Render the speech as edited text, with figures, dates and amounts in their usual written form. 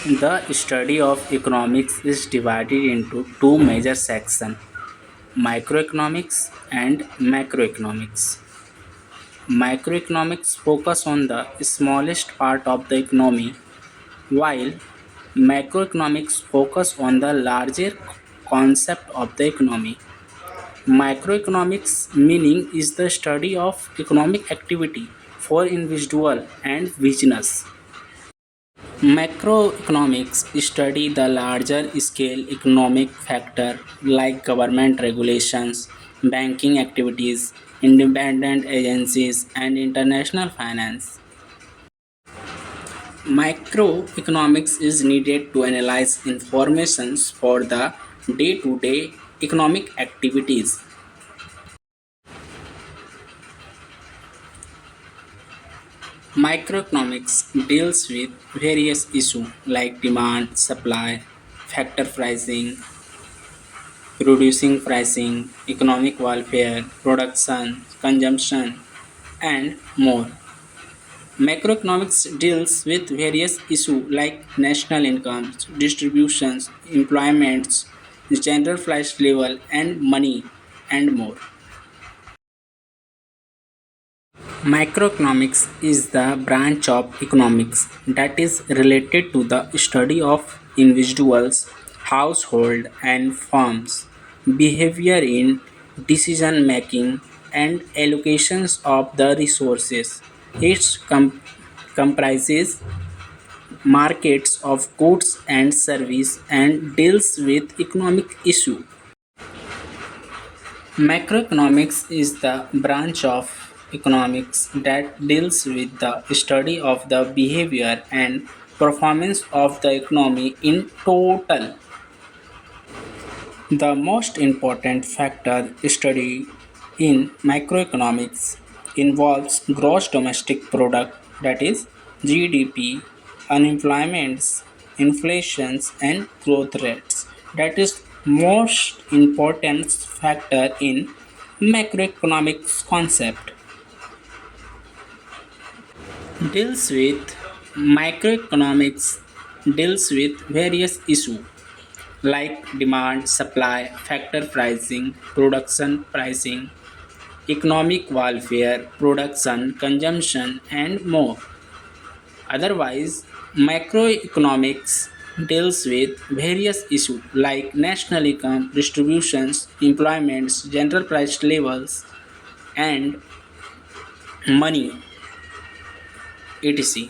The study of economics is divided into two major sections, microeconomics and macroeconomics. Microeconomics focus on the smallest part of the economy, while macroeconomics focus on the larger concept of the economy. Microeconomics meaning is the study of economic activity for individual and business. Macroeconomics study the larger scale economic factor like government regulations, banking activities, independent agencies, and international finance. Microeconomics is needed to analyze information for the day to day economic activities. Microeconomics deals with various issues like demand, supply, factor pricing, reducing pricing, economic welfare, production, consumption, and more. Macroeconomics deals with various issues like national incomes, distributions, employments, general price level, and money, and more. Microeconomics is the branch of economics that is related to the study of individuals, households, and firms' behavior in decision making and allocations of the resources. It comprises markets of goods and service and deals with economic issues. Macroeconomics is the branch of economics that deals with the study of the behavior and performance of the economy in total. The most important factor studied in macroeconomics involves gross domestic product, that is GDP, unemployments, inflations, and growth rates. That is most important factor in macroeconomics concept. Deals with Microeconomics deals with various issues like demand, supply, factor pricing, production pricing, economic welfare, production, consumption, and more. Otherwise, macroeconomics deals with various issues like national income, distributions, employments, general price levels, and money, etc.